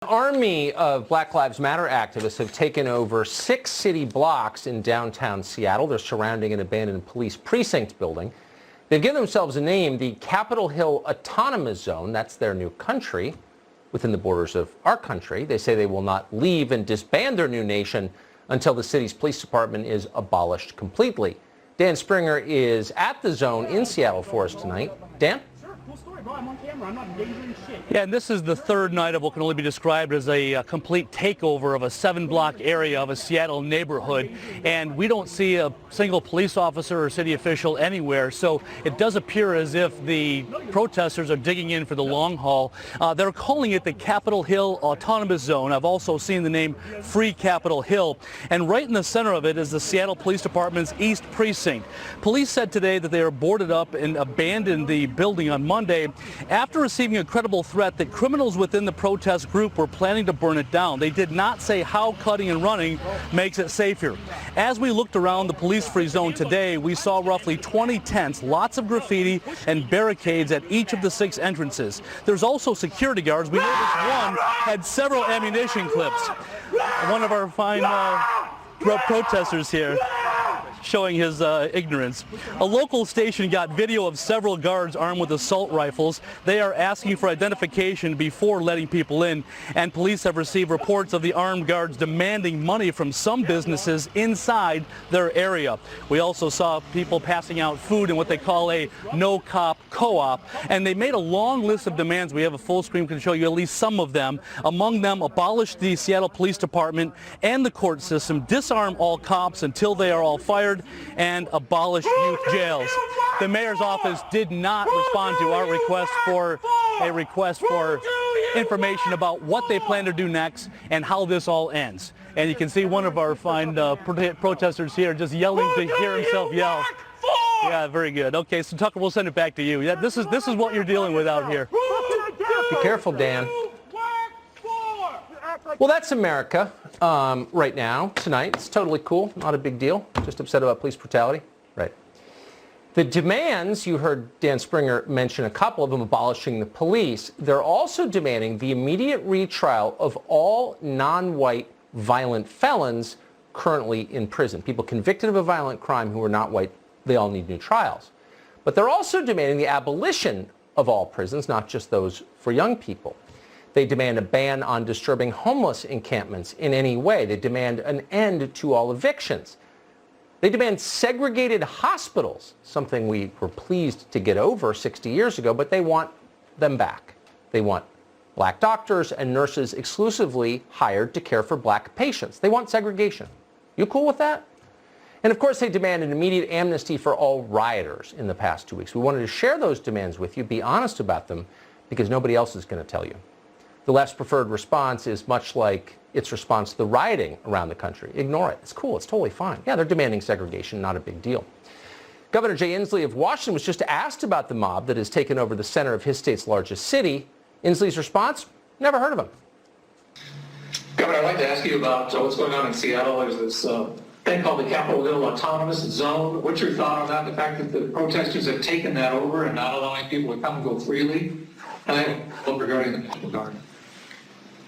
An army of Black Lives Matter activists have taken over 6 city blocks in downtown Seattle. They're surrounding an abandoned police precinct building. They've given themselves a name, the Capitol Hill Autonomous Zone. That's their new country within the borders of our country. They say they will not leave and disband their new nation until the city's police department is abolished completely. Dan Springer is at the zone in Seattle for us tonight. Dan? I'm on camera. I'm not endangering shit. Yeah, and this is the third night of what can only be described as a complete takeover of a 7-block area of a Seattle neighborhood. And we don't see a single police officer or city official anywhere. So it does appear as if the protesters are digging in for the long haul. They're calling it the Capitol Hill Autonomous Zone. I've also seen the name Free Capitol Hill. And right in the center of it is the Seattle Police Department's East Precinct. Police said today that they are boarded up and abandoned the building on Monday after receiving a credible threat that criminals within the protest group were planning to burn it down. They did not say how cutting and running makes it safer. As we looked around the police-free zone today, we saw roughly 20 tents, lots of graffiti and barricades at each of the 6 entrances. There's also security guards. We noticed one had several ammunition clips. One of our fine protesters here showing his ignorance. A local station got video of several guards armed with assault rifles. They are asking for identification before letting people in, and police have received reports of the armed guards demanding money from some businesses inside their area. We also saw people passing out food in what they call a no-cop co-op, and they made a long list of demands. We have a full screen, can show you at least some of them. Among them, abolish the Seattle Police Department and the court system, disarm all cops until they are all fired, and abolish youth jails. The mayor's office did not respond to our request for information about what they plan to do next and how this all ends. And you can see one of our fine protesters here just yelling to hear himself yell. Yeah, very good. Okay, so Tucker, we'll send it back to you. Yeah, this is what you're dealing with out here. Be careful, Dan. Well, that's America right now, tonight. It's totally cool, not a big deal. Just upset about police brutality. Right. The demands, you heard Dan Springer mention a couple of them, abolishing the police. They're also demanding the immediate retrial of all non-white violent felons currently in prison. People convicted of a violent crime who are not white, they all need new trials. But they're also demanding the abolition of all prisons, not just those for young people. They demand a ban on disturbing homeless encampments in any way. They demand an end to all evictions. They demand segregated hospitals, something we were pleased to get over 60 years ago, but they want them back. They want black doctors and nurses exclusively hired to care for black patients. They want segregation. You cool with that? And of course, they demand an immediate amnesty for all rioters in the past 2 weeks. We wanted to share those demands with you, be honest about them, because nobody else is going to tell you. The left's preferred response is much like its response to the rioting around the country. Ignore it. It's cool. It's totally fine. Yeah, they're demanding segregation, not a big deal. Governor Jay Inslee of Washington was just asked about the mob that has taken over the center of his state's largest city. Inslee's response? Never heard of him. Governor, I'd like to ask you about what's going on in Seattle. There's this thing called the Capitol Hill Autonomous Zone. What's your thought on that? The fact that the protesters have taken that over and not allowing people to come and go freely? And then regarding the National Guard.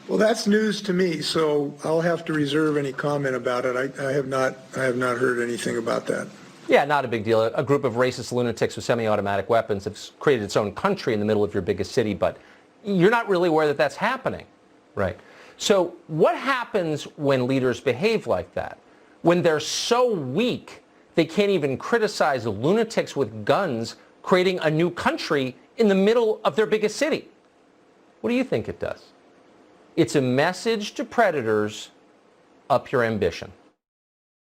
Well, that's news to me, so I'll have to reserve any comment about it. I have not heard anything about that. Yeah, not a big deal. A group of racist lunatics with semi-automatic weapons have created its own country in the middle of your biggest city, but you're not really aware that that's happening, right? So what happens when leaders behave like that? When they're so weak, they can't even criticize lunatics with guns creating a new country in the middle of their biggest city. What do you think it does? It's a message to predators: up your ambition.